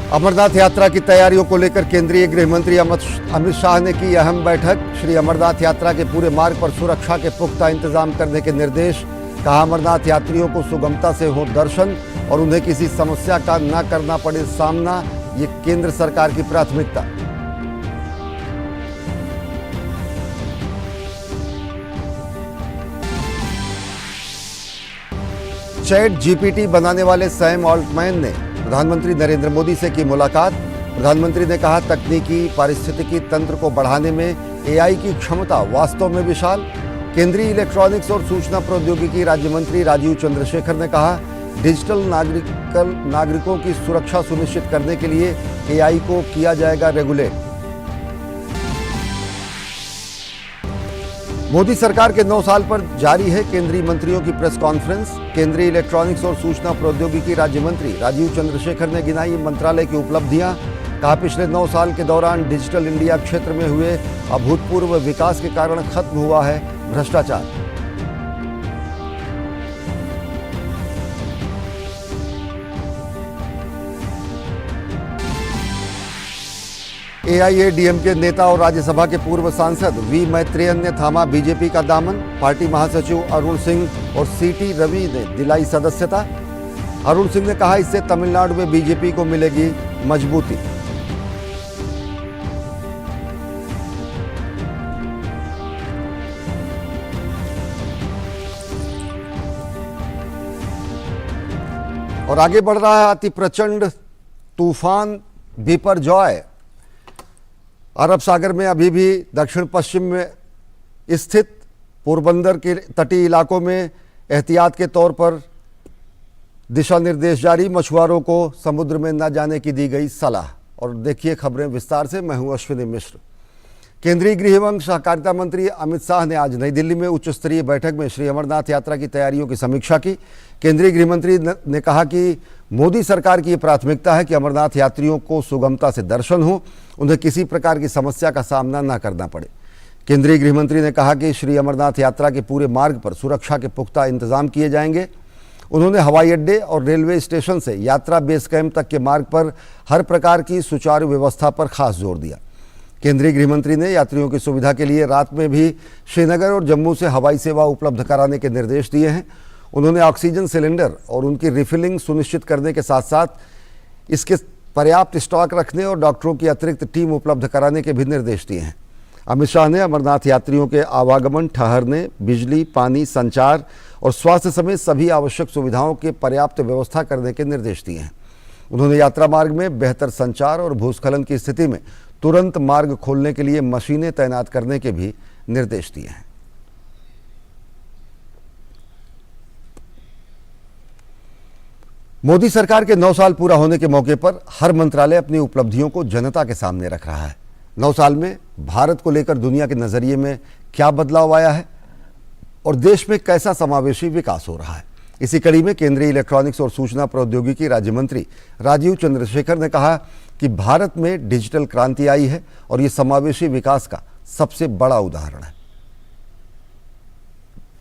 अमरनाथ यात्रा की तैयारियों को लेकर केंद्रीय गृह मंत्री अमित शाह ने की अहम बैठक। श्री अमरनाथ यात्रा के पूरे मार्ग पर सुरक्षा के पुख्ता इंतजाम करने के निर्देश। कहा, अमरनाथ यात्रियों को सुगमता से हो दर्शन और उन्हें किसी समस्या का न करना पड़े सामना, ये केंद्र सरकार की प्राथमिकता। चैट जीपीटी बनाने वाले सैम ऑल्टमैन ने प्रधानमंत्री नरेंद्र मोदी से की मुलाकात। प्रधानमंत्री ने कहा, तकनीकी पारिस्थितिकी तंत्र को बढ़ाने में एआई की क्षमता वास्तव में विशाल। केंद्रीय इलेक्ट्रॉनिक्स और सूचना प्रौद्योगिकी राज्य मंत्री राजीव चंद्रशेखर ने कहा, डिजिटल नागरिकों की सुरक्षा सुनिश्चित करने के लिए एआई को किया जाएगा रेगुलेट। मोदी सरकार के 9 साल पर जारी है केंद्रीय मंत्रियों की प्रेस कॉन्फ्रेंस। केंद्रीय इलेक्ट्रॉनिक्स और सूचना प्रौद्योगिकी राज्य मंत्री राजीव चंद्रशेखर ने गिनाई मंत्रालय की उपलब्धियां। कहा, पिछले 9 साल के दौरान डिजिटल इंडिया क्षेत्र में हुए अभूतपूर्व विकास के कारण खत्म हुआ है भ्रष्टाचार। एआईएडीएमके नेता और राज्यसभा के पूर्व सांसद वी मैत्रेयन ने थामा बीजेपी का दामन। पार्टी महासचिव अरुण सिंह और सीटी रवि ने दिलाई सदस्यता। अरुण सिंह ने कहा, इससे तमिलनाडु में बीजेपी को मिलेगी मजबूती। और आगे बढ़ रहा है अति प्रचंड तूफान बिपरजॉय। अरब सागर में अभी भी दक्षिण पश्चिम में स्थित पोरबंदर के तटीय इलाकों में एहतियात के तौर पर दिशा निर्देश जारी। मछुआरों को समुद्र में न जाने की दी गई सलाह। और देखिए खबरें विस्तार से। मैं हूं अश्विनी मिश्र। केंद्रीय गृह एवं सहकारिता मंत्री अमित शाह ने आज नई दिल्ली में उच्च स्तरीय बैठक में श्री अमरनाथ यात्रा की तैयारियों की समीक्षा की। केंद्रीय गृह मंत्री ने कहा कि मोदी सरकार की ये प्राथमिकता है कि अमरनाथ यात्रियों को सुगमता से दर्शन हो, उन्हें किसी प्रकार की समस्या का सामना न करना पड़े। केंद्रीय गृह मंत्री ने कहा कि श्री अमरनाथ यात्रा के पूरे मार्ग पर सुरक्षा के पुख्ता इंतजाम किए जाएंगे। उन्होंने हवाई अड्डे और रेलवे स्टेशन से यात्रा बेस कैंप तक के मार्ग पर हर प्रकार की सुचारू व्यवस्था पर खास जोर दिया। केंद्रीय गृह मंत्री ने यात्रियों की सुविधा के लिए रात में भी श्रीनगर और जम्मू से हवाई सेवा उपलब्ध कराने के निर्देश दिए हैं। उन्होंने ऑक्सीजन सिलेंडर और उनकी रिफिलिंग सुनिश्चित करने के साथ साथ इसके पर्याप्त स्टॉक रखने और डॉक्टरों की अतिरिक्त टीम उपलब्ध कराने के भी निर्देश दिए हैं। अमित शाह ने अमरनाथ यात्रियों के आवागमन, ठहरने, बिजली, पानी, संचार और स्वास्थ्य समेत सभी आवश्यक सुविधाओं के पर्याप्त व्यवस्था करने के निर्देश दिए हैं। उन्होंने यात्रा मार्ग में बेहतर संचार और भूस्खलन की स्थिति में तुरंत मार्ग खोलने के लिए मशीनें तैनात करने के भी निर्देश दिए हैं। मोदी सरकार के 9 साल पूरा होने के मौके पर हर मंत्रालय अपनी उपलब्धियों को जनता के सामने रख रहा है। 9 साल में भारत को लेकर दुनिया के नजरिए में क्या बदलाव आया है और देश में कैसा समावेशी विकास हो रहा है। इसी कड़ी में केंद्रीय इलेक्ट्रॉनिक्स और सूचना प्रौद्योगिकी राज्य मंत्री राजीव चंद्रशेखर ने कहा कि भारत में डिजिटल क्रांति आई है और ये समावेशी विकास का सबसे बड़ा उदाहरण है।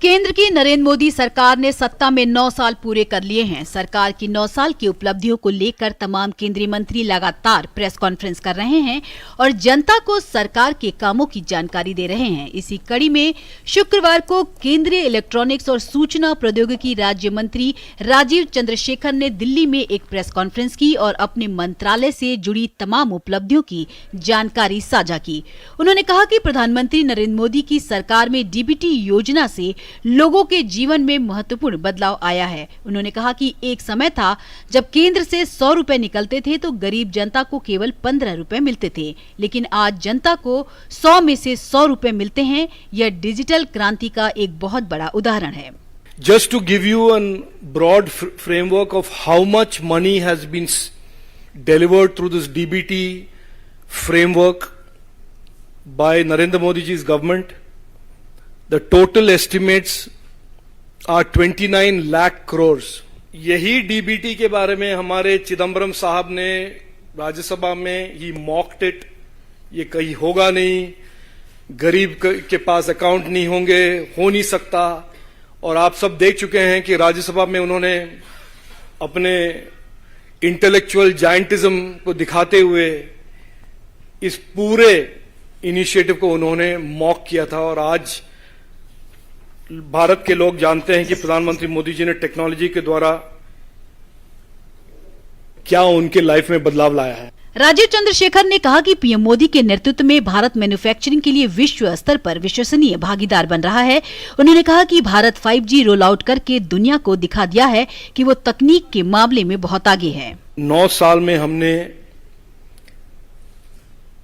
केंद्र की नरेंद्र मोदी सरकार ने सत्ता में 9 साल पूरे कर लिए हैं। सरकार की 9 साल की उपलब्धियों को लेकर तमाम केंद्रीय मंत्री लगातार प्रेस कॉन्फ्रेंस कर रहे हैं और जनता को सरकार के कामों की जानकारी दे रहे हैं। इसी कड़ी में शुक्रवार को केंद्रीय इलेक्ट्रॉनिक्स और सूचना प्रौद्योगिकी राज्य मंत्री राजीव चंद्रशेखर ने दिल्ली में एक प्रेस कॉन्फ्रेंस की और अपने मंत्रालय से जुड़ी तमाम उपलब्धियों की जानकारी साझा की। उन्होंने कहा कि प्रधानमंत्री नरेंद्र मोदी की सरकार में डीबीटी योजना से लोगों के जीवन में महत्वपूर्ण बदलाव आया है। उन्होंने कहा कि एक समय था जब केंद्र से 100 रुपए निकलते थे तो गरीब जनता को केवल 15 रुपए मिलते थे, लेकिन आज जनता को 100 में से 100 रुपए मिलते हैं। यह डिजिटल क्रांति का एक बहुत बड़ा उदाहरण है। Just to give you a broad framework of how much money has been delivered through this DBT framework by Narendra Modi ji's government, the total estimates are 29 lakh crores. यही डीबीटी के बारे में हमारे चिदम्बरम साहब ने राज्यसभा में ही मॉक्ड इट, ये कहीं होगा नहीं, गरीब के पास अकाउंट नहीं होंगे, हो नहीं सकता। और आप सब देख चुके हैं कि राज्यसभा में उन्होंने अपने इंटेलेक्चुअल जायंटिज्म को दिखाते हुए इस पूरे इनिशिएटिव को उन्होंने मॉक किया था। और आज भारत के लोग जानते हैं कि प्रधानमंत्री मोदी जी ने टेक्नोलॉजी के द्वारा क्या उनके लाइफ में बदलाव लाया है। राजीव चंद्रशेखर ने कहा कि पीएम मोदी के नेतृत्व में भारत मैन्युफैक्चरिंग के लिए विश्व स्तर पर विश्वसनीय भागीदार बन रहा है। उन्होंने कहा कि भारत 5G रोल आउट करके दुनिया को दिखा दिया है कि वो तकनीक के मामले में बहुत आगे है। 9 साल में हमने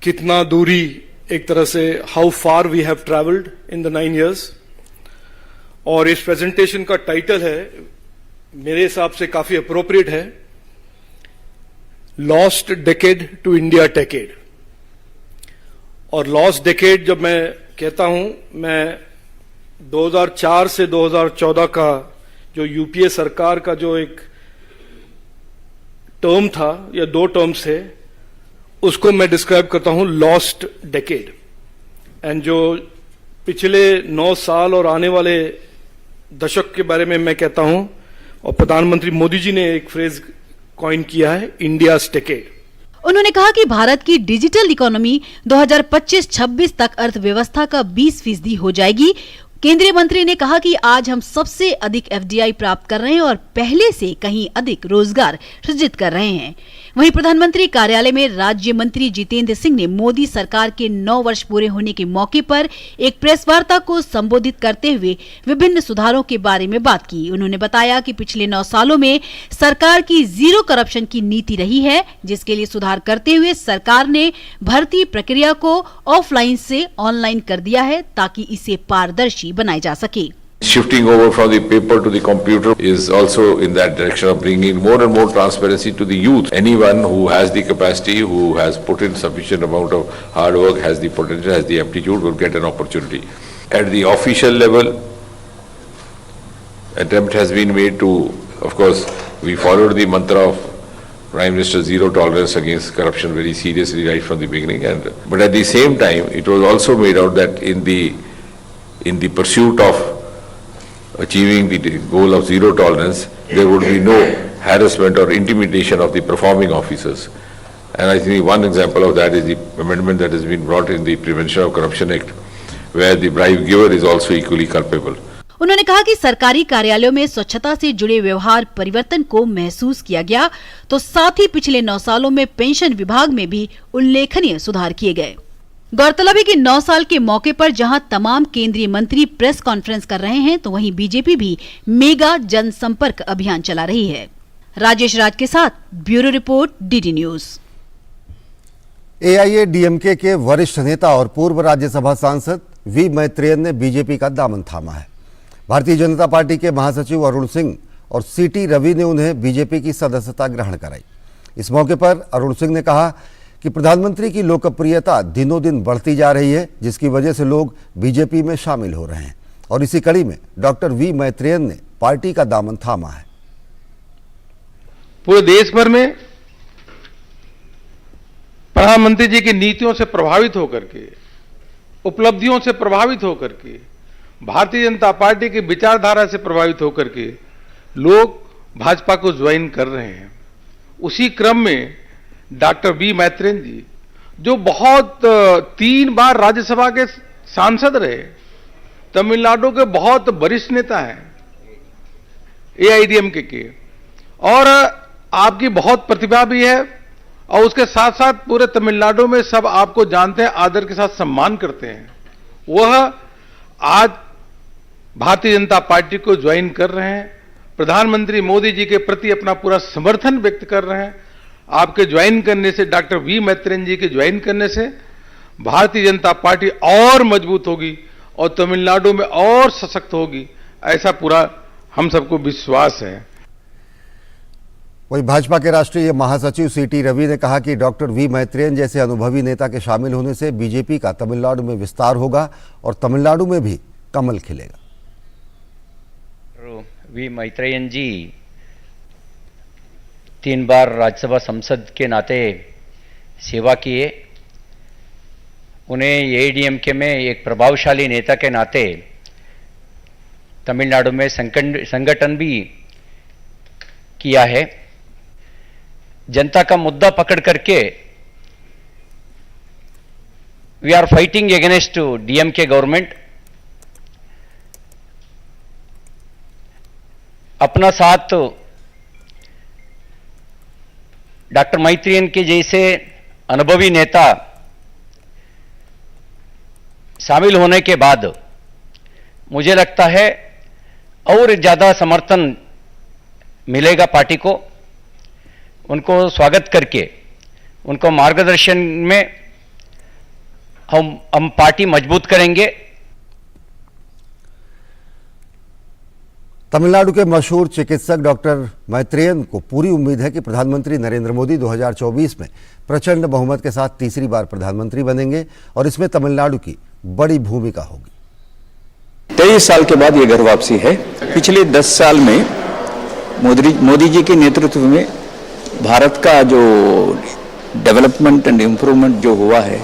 कितना दूरी, एक तरह से how far we have travelled in the 9 years। और इस प्रेजेंटेशन का टाइटल है, मेरे हिसाब से काफी अप्रोप्रिएट है, लॉस्ट डेकेड टू इंडिया टेकेड। और लॉस्ट डेकेड जब मैं कहता हूं, मैं 2004 से 2014 का जो यूपीए सरकार का जो एक टर्म था या 2 टर्म्स थे, उसको मैं डिस्क्राइब करता हूं लॉस्ट डेकेड। एंड जो पिछले 9 साल और आने वाले दशक के बारे में मैं कहता हूं, और प्रधानमंत्री मोदी जी ने एक फ्रेज कॉइन किया है, इंडिया डेकेड। उन्होंने कहा कि भारत की डिजिटल इकोनॉमी 2025-26 तक अर्थव्यवस्था का 20% हो जाएगी। केंद्रीय मंत्री ने कहा कि आज हम सबसे अधिक एफडीआई प्राप्त कर रहे हैं और पहले से कहीं अधिक रोजगार सृजित कर रहे हैं। वहीं प्रधानमंत्री कार्यालय में राज्य मंत्री जितेंद्र सिंह ने मोदी सरकार के 9 वर्ष पूरे होने के मौके पर एक प्रेस वार्ता को संबोधित करते हुए विभिन्न सुधारों के बारे में बात की। उन्होंने बताया कि पिछले 9 सालों में सरकार की जीरो करप्शन की नीति रही है, जिसके लिए सुधार करते हुए सरकार ने भर्ती प्रक्रिया को ऑफलाइन से ऑनलाइन कर दिया है ताकि इसे पारदर्शी बनाया जा सके। Shifting over from the paper to the computer is also in that direction of bringing more and more transparency to the youth. Anyone who has the capacity, who has put in sufficient amount of hard work, has the potential, has the aptitude, will get an opportunity. At the official level, attempt has been made to, of course, we followed the mantra of Prime Minister zero tolerance against corruption very seriously right from the beginning. But at the same time, it was also made out that in the pursuit of achieving the goal of zero tolerance, there would be no harassment or intimidation of the performing officers. And I think one example of that is the amendment that has been brought in the Prevention of Corruption Act, where the bribe giver is also equally culpable. उन्होंने कहा कि सरकारी कार्यालयों में स्वच्छता से जुड़े व्यवहार परिवर्तन को महसूस किया गया, तो साथ ही पिछले 9 सालों में पेंशन विभाग में भी उल्लेखनीय सुधार किए गए। गौरतलब है कि 9 साल के मौके पर जहां तमाम केंद्रीय मंत्री प्रेस कॉन्फ्रेंस कर रहे हैं, तो वहीं बीजेपी भी मेगा जनसंपर्क अभियान चला रही है। राजेश राज के साथ bureau report, DD news. AIADMK के वरिष्ठ नेता और पूर्व राज्यसभा सांसद वी मैत्रेयन ने बीजेपी का दामन थामा है। भारतीय जनता पार्टी के महासचिव अरुण सिंह और सीटी रवि ने उन्हें बीजेपी की सदस्यता ग्रहण कराई। इस मौके पर अरुण सिंह ने कहा कि प्रधानमंत्री की लोकप्रियता दिनों दिन बढ़ती जा रही है, जिसकी वजह से लोग बीजेपी में शामिल हो रहे हैं। और इसी कड़ी में डॉक्टर वी मैत्रेयन ने पार्टी का दामन थामा है। पूरे देश भर में प्रधानमंत्री जी की नीतियों से प्रभावित होकर के, उपलब्धियों से प्रभावित होकर के, भारतीय जनता पार्टी की विचारधारा से प्रभावित होकर के लोग भाजपा को ज्वाइन कर रहे हैं। उसी क्रम में डॉक्टर वी मैत्रेयन जी, जो बहुत 3 बार राज्यसभा के सांसद रहे, तमिलनाडु के बहुत वरिष्ठ नेता हैं एआईएडीएमके के, और आपकी बहुत प्रतिभा भी है, और उसके साथ साथ पूरे तमिलनाडु में सब आपको जानते हैं, आदर के साथ सम्मान करते हैं। वह आज भारतीय जनता पार्टी को ज्वाइन कर रहे हैं, प्रधानमंत्री मोदी जी के प्रति अपना पूरा समर्थन व्यक्त कर रहे हैं। आपके ज्वाइन करने से, डॉक्टर वी मैत्रेयन जी के ज्वाइन करने से भारतीय जनता पार्टी और मजबूत होगी और तमिलनाडु में और सशक्त होगी, ऐसा पूरा हम सबको विश्वास है। वहीं भाजपा के राष्ट्रीय महासचिव सीटी रवि ने कहा कि डॉक्टर वी मैत्रेयन जैसे अनुभवी नेता के शामिल होने से बीजेपी का तमिलनाडु में विस्तार होगा और तमिलनाडु में भी कमल खिलेगा। वी मैत्रेयन जी 3 बार राज्यसभा संसद के नाते सेवा किए। उन्हें एआईएडीएमके में एक प्रभावशाली नेता के नाते तमिलनाडु में संगठन भी किया है। जनता का मुद्दा पकड़ करके we are fighting against DMK government. अपना साथ डॉक्टर मैत्रेयन के जैसे अनुभवी नेता शामिल होने के बाद मुझे लगता है और ज्यादा समर्थन मिलेगा पार्टी को। उनको स्वागत करके उनको मार्गदर्शन में हम पार्टी मजबूत करेंगे। तमिलनाडु के मशहूर चिकित्सक डॉक्टर मैत्रेयन को पूरी उम्मीद है कि प्रधानमंत्री नरेंद्र मोदी 2024 में प्रचंड बहुमत के साथ तीसरी बार प्रधानमंत्री बनेंगे और इसमें तमिलनाडु की बड़ी भूमिका होगी। 23 साल के बाद ये घर वापसी है। पिछले 10 साल में मोदी जी के नेतृत्व में भारत का जो डेवलपमेंट एंड इम्प्रूवमेंट जो हुआ है,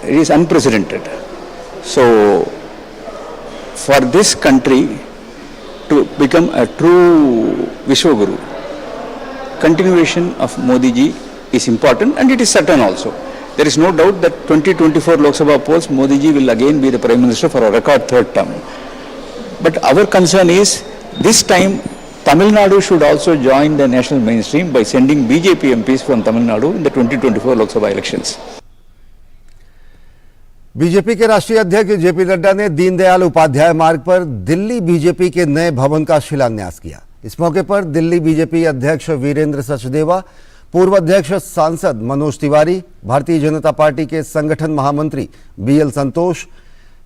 it is unprecedented. So for this country to become a true Vishwaguru, continuation of Modi ji is important, and it is certain also. There is no doubt that 2024 Lok Sabha polls, Modi ji will again be the Prime Minister for a record third term. But our concern is, this time Tamil Nadu should also join the national mainstream by sending BJP MPs from Tamil Nadu in the 2024 Lok Sabha elections. BJP के राष्ट्रीय अध्यक्ष JP Nadda ने दीनदयाल उपाध्याय मार्ग पर Delhi BJP के नए भवन का शिलान्यास किया। इस मौके पर दिल्ली बीजेपी अध्यक्ष वीरेंद्र सचदेवा, पूर्व अध्यक्ष सांसद मनोज तिवारी, भारतीय जनता पार्टी के संगठन महामंत्री बीएल संतोष,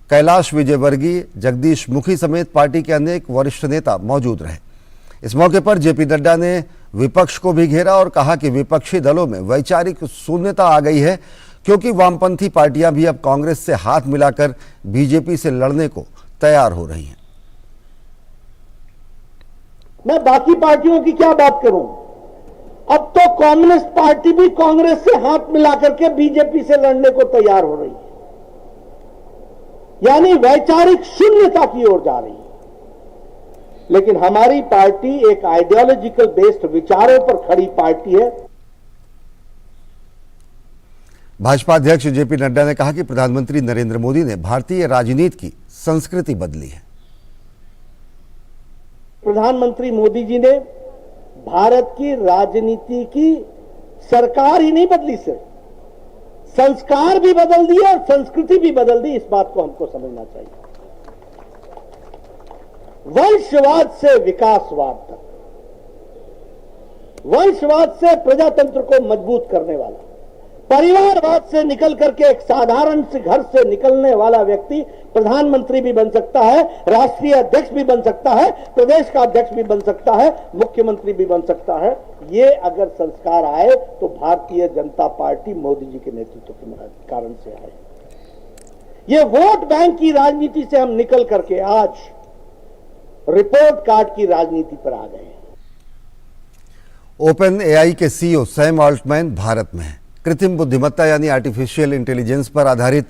कैलाश विजयवर्गीय, जगदीश मुखी समेत पार्टी के अनेक वरिष्ठ नेता मौजूद रहे। इस मौके पर जेपी नड्डा ने विपक्ष को भी घेरा और कहा कि विपक्षी दलों में वैचारिक शून्यता आ गई है, क्योंकि वामपंथी पार्टियां भी अब कांग्रेस से हाथ मिलाकर बीजेपी से लड़ने को तैयार हो रही हैं। मैं बाकी पार्टियों की क्या बात करूं? अब तो कम्युनिस्ट पार्टी भी कांग्रेस से हाथ मिलाकर के बीजेपी से लड़ने को तैयार हो रही है, यानी वैचारिक शून्यता की ओर जा रही है। लेकिन हमारी पार्टी एक आइडियोलॉजिकल बेस्ड विचारों पर खड़ी पार्टी है। भाजपा अध्यक्ष जेपी नड्डा ने कहा कि प्रधानमंत्री नरेंद्र मोदी ने भारतीय राजनीति की संस्कृति बदली है। प्रधानमंत्री मोदी जी ने भारत की राजनीति की सरकार ही नहीं बदली, सिर्फ संस्कार भी बदल दिए और संस्कृति भी बदल दी। इस बात को हमको समझना चाहिए। वंशवाद से विकासवाद तक, वंशवाद से प्रजातंत्र को मजबूत करने वाला, परिवारवाद से निकल करके एक साधारण से घर से निकलने वाला व्यक्ति प्रधानमंत्री भी बन सकता है, राष्ट्रीय अध्यक्ष भी बन सकता है, प्रदेश का अध्यक्ष भी बन सकता है, मुख्यमंत्री भी बन सकता है। ये अगर संस्कार आए तो भारतीय जनता पार्टी मोदी जी के नेतृत्व के कारण से आए। ये वोट बैंक की राजनीति से हम निकल करके आज रिपोर्ट कार्ड की राजनीति पर आ गए। ओपन एआई के सीईओ सैम ऑल्टमैन भारत में है। कृत्रिम बुद्धिमत्ता यानी आर्टिफिशियल इंटेलिजेंस पर आधारित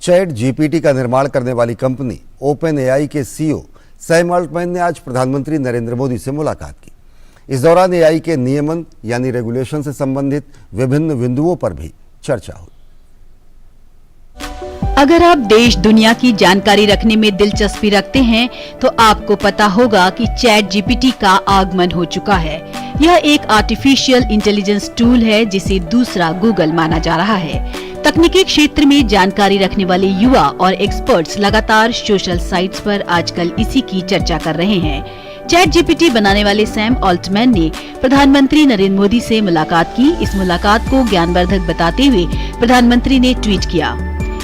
चैट जीपीटी का निर्माण करने वाली कंपनी ओपन एआई के सीईओ सैम ऑल्टमैन ने आज प्रधानमंत्री नरेंद्र मोदी से मुलाकात की। इस दौरान एआई के नियमन यानी रेगुलेशन से संबंधित विभिन्न बिंदुओं पर भी चर्चा हुई। अगर आप देश दुनिया की जानकारी रखने में दिलचस्पी रखते हैं तो आपको पता होगा कि चैट जीपीटी का आगमन हो चुका है। यह एक आर्टिफिशियल इंटेलिजेंस टूल है जिसे दूसरा गूगल माना जा रहा है। तकनीकी क्षेत्र में जानकारी रखने वाले युवा और एक्सपर्ट्स लगातार सोशल साइट्स पर आजकल इसी की चर्चा कर रहे हैं। चैट जीपीटी बनाने वाले सैम ऑल्टमैन ने प्रधानमंत्री नरेंद्र मोदी से मुलाकात की। इस मुलाकात को ज्ञानवर्धक बताते हुए प्रधानमंत्री ने ट्वीट किया,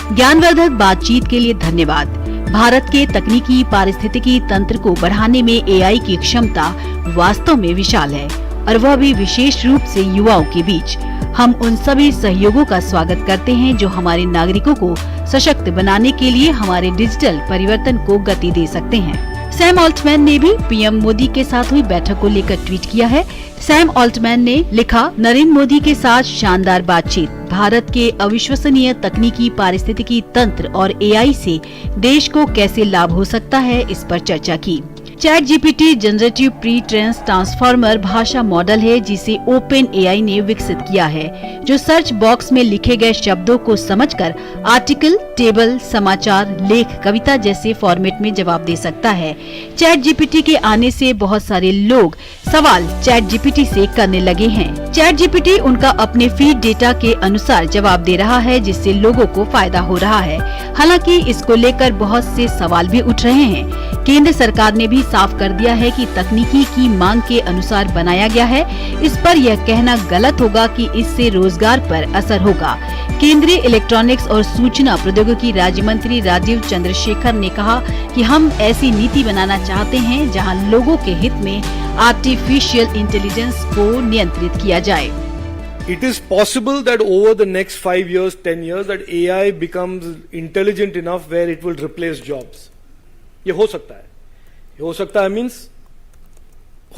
ज्ञानवर्धक बातचीत के लिए धन्यवाद। भारत के तकनीकी पारिस्थितिकी तंत्र को बढ़ाने में एआई की क्षमता वास्तव में विशाल है और वह भी विशेष रूप से युवाओं के बीच। हम उन सभी सहयोगों का स्वागत करते हैं जो हमारे नागरिकों को सशक्त बनाने के लिए हमारे डिजिटल परिवर्तन को गति दे सकते हैं। सैम ऑल्टमैन ने भी पीएम मोदी के साथ हुई बैठक को लेकर ट्वीट किया है। सैम ऑल्टमैन ने लिखा, नरेंद्र मोदी के साथ शानदार बातचीत, भारत के अविश्वसनीय तकनीकी पारिस्थितिकी तंत्र और एआई से देश को कैसे लाभ हो सकता है, इस पर चर्चा की। ChatGPT generative pre trained transformer भाषा मॉडल है जिसे ओपन एआई ने विकसित किया है, जो सर्च बॉक्स में लिखे गए शब्दों को समझकर आर्टिकल, टेबल, समाचार, लेख, कविता जैसे फॉर्मेट में जवाब दे सकता है। चैट जीपीटी के आने से बहुत सारे लोग सवाल चैट जीपीटी से करने लगे हैं। चैट जीपीटी उनका अपने फीड डेटा के अनुसार जवाब दे रहा है, जिससे लोगों को फायदा हो रहा है। हालांकि इसको लेकर बहुत से सवाल भी उठ रहे हैं। केंद्र सरकार ने भी साफ कर दिया है कि तकनीकी की मांग के अनुसार बनाया गया है। इस पर यह कहना गलत होगा कि इससे रोजगार पर असर होगा। केंद्रीय इलेक्ट्रॉनिक्स और सूचना प्रौद्योगिकी राज्य मंत्री राजीव चंद्रशेखर ने कहा कि हम ऐसी नीति बनाना चाहते हैं जहां लोगों के हित में आर्टिफिशियल इंटेलिजेंस को नियंत्रित किया जाए। It is possible that over the next 5 years, 10 years, that AI becomes intelligent enough where it will replace jobs. ये हो सकता है. ये हो सकता है means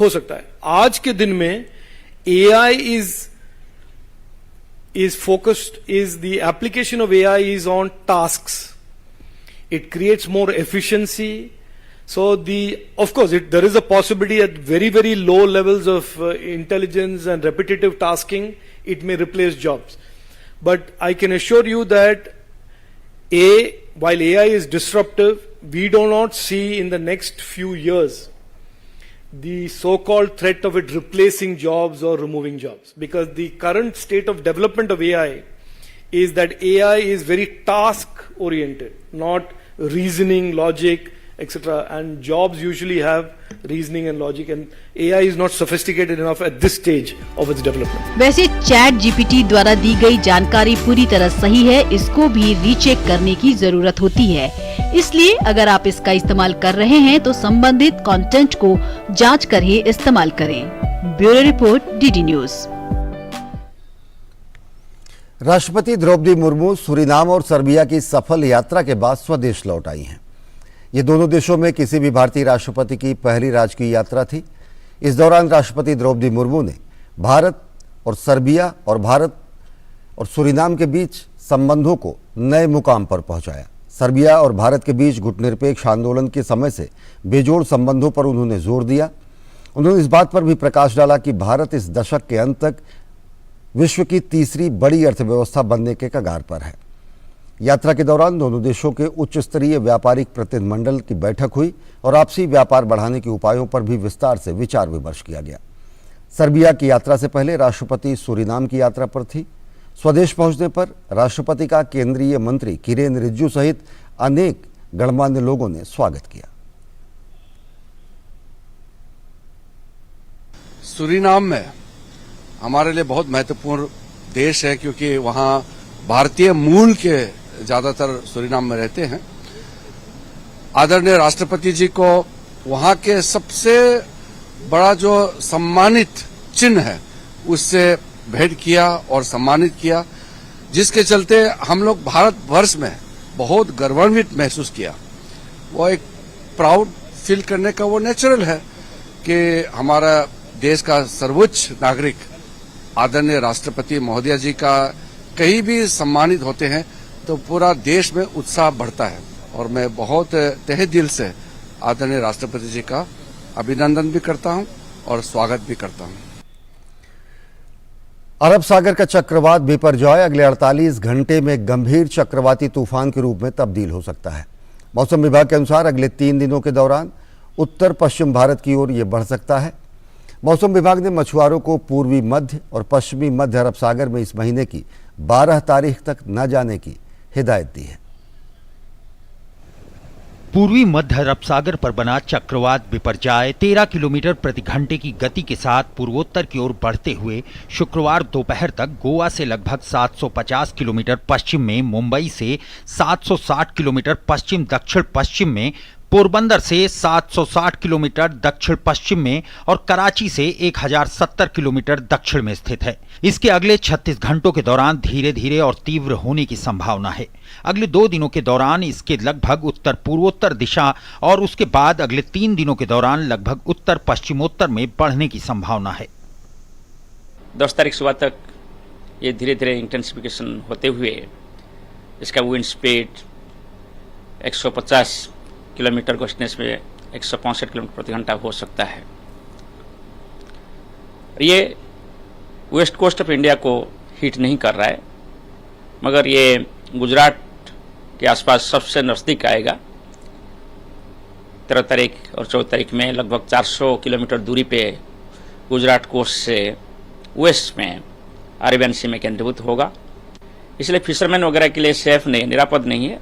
हो सकता है. आज के दिन में AI is focused, the application of AI is on tasks. It creates more efficiency. So of course, there is a possibility at very, very low levels of intelligence and repetitive tasking, it may replace jobs. But I can assure you that while AI is disruptive, we do not see in the next few years the so-called threat of it replacing jobs or removing jobs. Because the current state of development of AI is that AI is very task-oriented, not reasoning, logic, etc. And jobs usually have reasoning and logic, and AI is not sophisticated enough at this stage of its development. वैसे chat GPT द्वारा दी गई जानकारी पूरी तरह सही है, इसको भी रीचेक करने की जरूरत होती है। इसलिए अगर आप इसका इस्तेमाल कर रहे हैं तो संबंधित कंटेंट को जांच कर ही इस्तेमाल करें। Bureau report, DD news. राष्ट्रपति द्रौपदी मुर्मू सूरीनाम और सर्बिया की सफल यात्रा के बाद स्वदेश लौट आई हैं। ये दोनों देशों में किसी भी भारतीय राष्ट्रपति की पहली राजकीय यात्रा थी। इस दौरान राष्ट्रपति द्रौपदी मुर्मू ने भारत और सर्बिया और भारत और सूरीनाम के बीच संबंधों को नए मुकाम पर पहुंचाया। सर्बिया और भारत के बीच गुटनिरपेक्ष आंदोलन के समय से बेजोड़ संबंधों पर उन्होंने जोर दिया। उन्होंने इस बात पर भी प्रकाश डाला कि भारत इस दशक के अंत तक विश्व की तीसरी बड़ी अर्थव्यवस्था बनने के कगार पर है। यात्रा के दौरान दोनों देशों के उच्च स्तरीय व्यापारिक प्रतिनिधिमंडल की बैठक हुई और आपसी व्यापार बढ़ाने के उपायों पर भी विस्तार से विचार विमर्श किया गया। सर्बिया की यात्रा से पहले राष्ट्रपति सूरीनाम की यात्रा पर थी। स्वदेश पहुंचने पर राष्ट्रपति का केंद्रीय मंत्री किरेन रिजिजू सहित अनेक गणमान्य लोगों ने स्वागत किया। सूरीनाम में हमारे लिए बहुत महत्वपूर्ण देश है, क्योंकि वहां भारतीय मूल के ज्यादातर सूरीनाम में रहते हैं। आदरणीय राष्ट्रपति जी को वहां के सबसे बड़ा जो सम्मानित चिन्ह है उससे भेंट किया और सम्मानित किया, जिसके चलते हम लोग भारतवर्ष में बहुत गर्वान्वित महसूस किया। वो एक प्राउड फील करने का वो नेचुरल है कि हमारा देश का सर्वोच्च नागरिक आदरणीय राष्ट्रपति महोदया जी का कहीं भी सम्मानित होते हैं तो पूरा देश में उत्साह बढ़ता है। और मैं बहुत तहे दिल से आदरणीय राष्ट्रपति जी का अभिनंदन भी करता हूं और स्वागत भी करता हूं। अरब सागर का चक्रवात बिपरजॉय अगले 48 घंटे में गंभीर चक्रवाती तूफान के रूप में तब्दील हो सकता है। मौसम विभाग के अनुसार अगले 3 दिनों के दौरान उत्तर पश्चिम भारत की ओर यह बढ़ सकता है। मौसम विभाग ने मछुआरों को पूर्वी मध्य और पश्चिमी मध्य अरब सागर में इस महीने की 12 तारीख तक न जाने की हिदायत दी है। पूर्वी मध्य अरब सागर पर बना चक्रवात बिपरजॉय 13 किलोमीटर प्रति घंटे की गति के साथ पूर्वोत्तर की ओर बढ़ते हुए शुक्रवार दोपहर तक गोवा से लगभग 750 किलोमीटर पश्चिम में, मुंबई से 760 किलोमीटर पश्चिम दक्षिण पश्चिम में, पोरबंदर से 760 किलोमीटर दक्षिण पश्चिम में और कराची से 1070 किलोमीटर दक्षिण में स्थित है। इसके अगले 36 घंटों के दौरान धीरे धीरे और तीव्र होने की संभावना है। अगले 2 दिनों के दौरान इसके लगभग उत्तर पूर्वोत्तर दिशा और उसके बाद अगले 3 दिनों के दौरान लगभग उत्तर पश्चिमोत्तर में बढ़ने की संभावना है। 10 तारीख सुबह तक ये धीरे धीरे इंटेंसिफिकेशन होते हुए इसका विंड स्पीड 150 किलोमीटर को स्नेस में 165 किलोमीटर प्रति घंटा हो सकता है। ये वेस्ट कोस्ट ऑफ इंडिया को हिट नहीं कर रहा है, मगर ये गुजरात के आसपास सबसे नज़दीक आएगा। 13 तारीख और 14 तारीख में लगभग 400 किलोमीटर दूरी पे गुजरात कोस्ट से वेस्ट में अरेबियन सी में केंद्रीभूत होगा। इसलिए फिशरमैन वगैरह के लिए सेफ नहीं, निरापद नहीं है।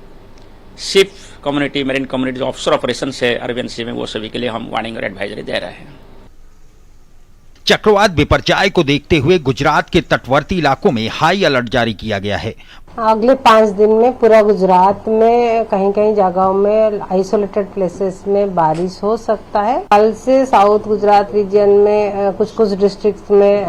शिप कम्युनिटी, मेरीन कम्युनिटी जो ऑफशोर ऑपरेशन है अरेबियन सी में, वो सभी के लिए हम वार्निंग और एडवाइजरी दे रहे हैं। चक्रवात बिपरजॉय को देखते हुए गुजरात के तटवर्ती इलाकों में हाई अलर्ट जारी किया गया है। अगले 5 दिन में पूरा गुजरात में कहीं कहीं जगहों में आइसोलेटेड प्लेसेस में बारिश हो सकता है। कल से साउथ गुजरात रीजन में कुछ कुछ डिस्ट्रिक्ट्स में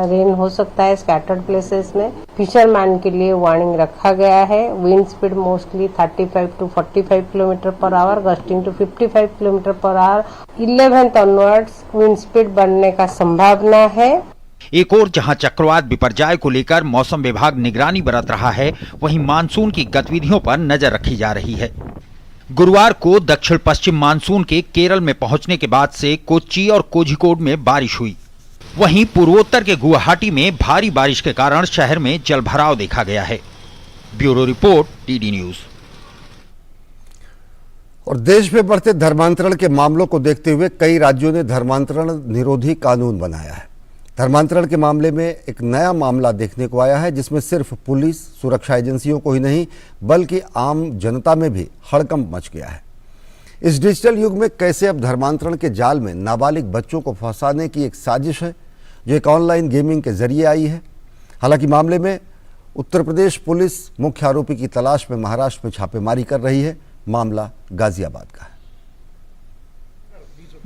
रेन हो सकता है स्कैटर्ड प्लेसेस में। फिशरमैन के लिए वार्निंग रखा गया है। Wind speed mostly 35 to 45 kilometre per hour, gusting to 55 kilometre per hour. 11th onwards wind speed बढ़ने का संभावना है। एक और जहां चक्रवात बिपरजॉय को लेकर मौसम विभाग निगरानी बरत रहा है, वहीं मानसून की गतिविधियों पर नजर रखी जा रही है। गुरुवार को दक्षिण पश्चिम मानसून के केरल में पहुंचने के बाद से कोच्चि और कोझिकोड में बारिश हुई। वहीं पूर्वोत्तर के गुवाहाटी में भारी बारिश के कारण शहर में जलभराव देखा गया है। Bureau report, DD news. और देश में बढ़ते धर्मांतरण के मामलों को देखते हुए कई राज्यों ने धर्मांतरण निरोधी कानून बनाया है। धर्मांतरण के मामले में एक नया मामला देखने को आया है, जिसमें सिर्फ पुलिस, सुरक्षा एजेंसियों को ही नहीं बल्कि आम जनता में भी हड़कंप मच गया है। इस डिजिटल युग में कैसे अब धर्मांतरण के जाल में नाबालिग बच्चों को फंसाने की एक साजिश है, जो एक ऑनलाइन गेमिंग के जरिए आई है। हालांकि मामले में उत्तर प्रदेश पुलिस मुख्य आरोपी की तलाश में महाराष्ट्र में छापेमारी कर रही है। मामला गाजियाबाद का है।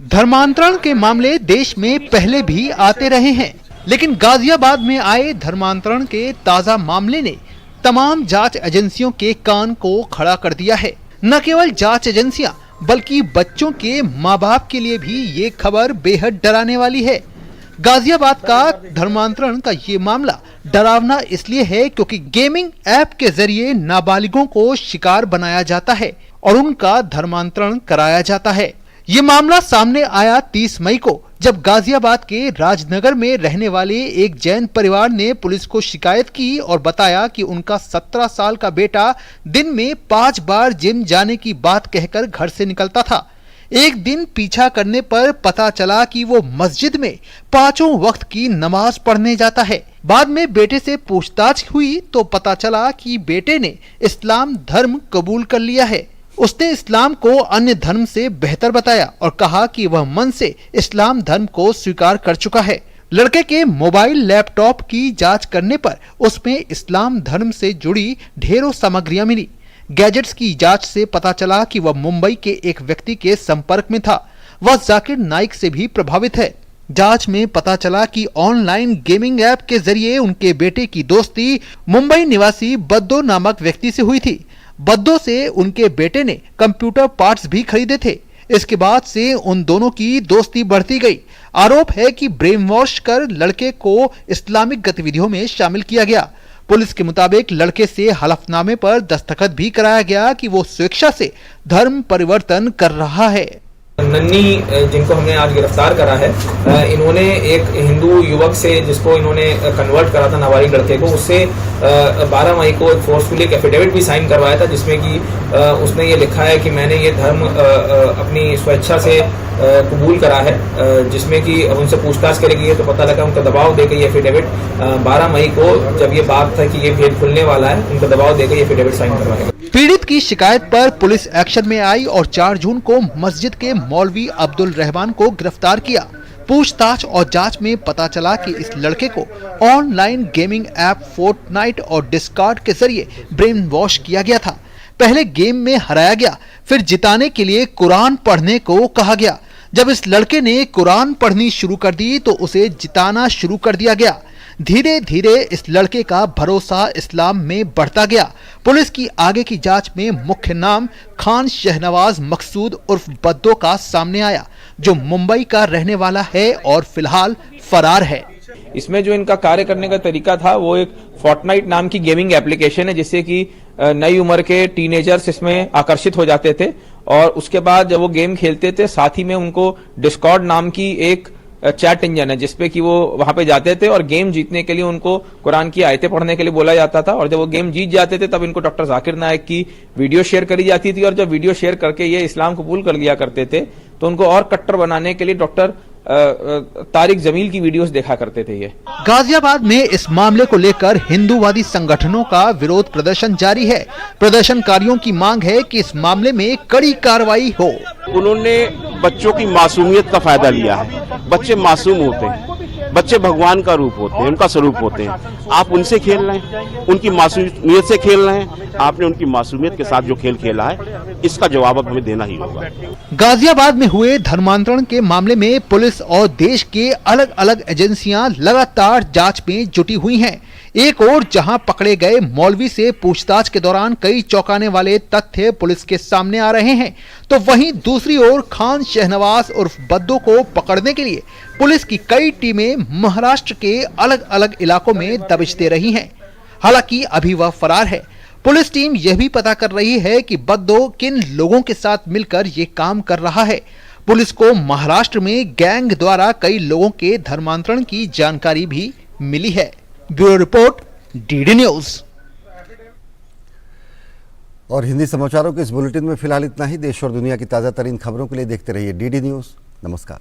धर्मांतरण के मामले देश में पहले भी आते रहे हैं, लेकिन गाजियाबाद में आए धर्मांतरण के ताजा मामले ने तमाम जांच एजेंसियों के कान को खड़ा कर दिया है। न केवल जांच एजेंसियां बल्कि बच्चों के माँ बाप के लिए भी ये खबर बेहद डराने वाली है। गाजियाबाद का धर्मांतरण का ये मामला डरावना इसलिए है क्योंकि गेमिंग ऐप के जरिए नाबालिगों को शिकार बनाया जाता है और उनका धर्मांतरण कराया जाता है। ये मामला सामने आया 30 मई को, जब गाजियाबाद के राजनगर में रहने वाले एक जैन परिवार ने पुलिस को शिकायत की और बताया कि उनका 17 साल का बेटा दिन में 5 बार जिम जाने की बात कहकर घर से निकलता था। एक दिन पीछा करने पर पता चला कि वो मस्जिद में 5 वक्त की नमाज पढ़ने जाता है। बाद में बेटे से पूछताछ हुई तो पता चला कि बेटे ने इस्लाम धर्म कबूल कर लिया है। उसने इस्लाम को अन्य धर्म से बेहतर बताया और कहा कि वह मन से इस्लाम धर्म को स्वीकार कर चुका है। लड़के के मोबाइल लैपटॉप की जांच करने पर उसमें इस्लाम धर्म से जुड़ी ढेरों सामग्रियां मिली। गैजेट्स की जांच से पता चला कि वह मुंबई के एक व्यक्ति के संपर्क में था। वह जाकिर नाइक से भी प्रभावित है। जांच में पता चला कि ऑनलाइन गेमिंग ऐप के जरिए उनके बेटे की दोस्ती मुंबई निवासी बद्दो नामक व्यक्ति से हुई थी। बद्दो से उनके बेटे ने कंप्यूटर पार्ट्स भी खरीदे थे। इसके बाद से उन दोनों की दोस्ती बढ़ती गई। आरोप है कि ब्रेन वॉश कर लड़के को इस्लामिक गतिविधियों में शामिल किया गया। पुलिस के मुताबिक लड़के से हलफनामे पर दस्तखत भी कराया गया कि वो स्वेच्छा से धर्म परिवर्तन कर रहा है। नन्नी जिनको हमने आज गिरफ्तार करा है, इन्होंने एक हिंदू युवक से जिसको इन्होंने कन्वर्ट करा था नाबालिग लड़के को, उससे 12 मई को फोर्सफुली एक एफिडेविट भी साइन करवाया था, जिसमें कि उसने ये लिखा है कि मैंने ये धर्म अपनी स्वेच्छा से कबूल करा है। जिसमें कि उनसे पूछताछ करी गई है तो पता लगा उनका दबाव देकर ये एफिडेविट 12 मई को, जब ये बात था कि ये भेद खुलने वाला है, उनका दबाव देकर ये एफिडेविट साइन करवाया गया। पीड़ित की शिकायत पर पुलिस एक्शन में आई और 4 जून को मस्जिद के मौलवी अब्दुल रहमान को गिरफ्तार किया। पूछताछ और जांच में पता चला कि इस लड़के को ऑनलाइन गेमिंग ऐप फोर्टनाइट और डिस्कॉर्ड के जरिए ब्रेन वॉश किया गया था। पहले गेम में हराया गया, फिर जिताने के लिए कुरान पढ़ने को कहा गया। जब इस लड़के ने कुरान पढ़नी शुरू कर दी तो उसे जिताना शुरू कर दिया गया। धीरे धीरे इस लड़के का भरोसा इस्लाम में बढ़ता गया। पुलिस की आगे की जांच में मुख्य नाम खान शहनवाज मकसूद उर्फ बद्दो का सामने आया, जो मुंबई का रहने वाला है और फिलहाल फरार है। इसमें जो इनका कार्य करने का तरीका था वो एक फोर्टनाइट नाम की गेमिंग एप्लीकेशन है, जिससे कि नई उम्र के टीनेजर्स इसमें आकर्षित हो जाते थे और उसके बाद जब वो गेम खेलते थे साथ ही में उनको डिस्कॉर्ड नाम की एक चैट इंजन है जिसपे कि वो वहां पे जाते थे और गेम जीतने के लिए उनको कुरान की आयतें पढ़ने के लिए बोला जाता था और जब वो गेम जीत जाते थे तब इनको डॉक्टर जाकिर नायक की वीडियो शेयर करी जाती थी और जब वीडियो शेयर करके ये इस्लाम कबूल कर लिया करते थे तो उनको और कट्टर बनाने के लिए डॉक्टर तारिक जमील की वीडियोस देखा करते थे। ये गाजियाबाद में इस मामले को लेकर हिंदूवादी संगठनों का विरोध प्रदर्शन जारी है। प्रदर्शनकारियों की मांग है कि इस मामले में कड़ी कार्रवाई हो। उन्होंने बच्चों की मासूमियत का फायदा लिया है। बच्चे मासूम होते हैं, बच्चे भगवान का रूप होते हैं, उनका स्वरूप होते हैं। आप उनसे खेल रहे हैं, उनकी मासूमियत से खेल रहे हैं। आपने उनकी मासूमियत के साथ जो खेल खेला है इसका जवाब अब हमें देना ही होगा। गाजियाबाद में हुए धर्मांतरण के मामले में पुलिस और देश के अलग अलग एजेंसियां लगातार जांच में जुटी हुई हैं। एक ओर जहां पकड़े गए मौलवी से पूछताछ के दौरान कई चौंकाने वाले तथ्य पुलिस के सामने आ रहे हैं, तो वहीं दूसरी ओर खान शहनवाज उर्फ बद्दो को पकड़ने के लिए पुलिस की कई टीमें महाराष्ट्र के अलग अलग इलाकों में दबिश दे रही हैं। हालांकि अभी वह फरार है। पुलिस टीम यह भी पता कर रही है कि बद्दो किन लोगों के साथ मिलकर ये काम कर रहा है। पुलिस को महाराष्ट्र में गैंग द्वारा कई लोगों के धर्मांतरण की जानकारी भी मिली है। Bureau report, DD news. और हिंदी समाचारों के इस बुलेटिन में फिलहाल इतना ही। देश और दुनिया की ताजा तरीन खबरों के लिए देखते रहिए डीडी न्यूज। नमस्कार।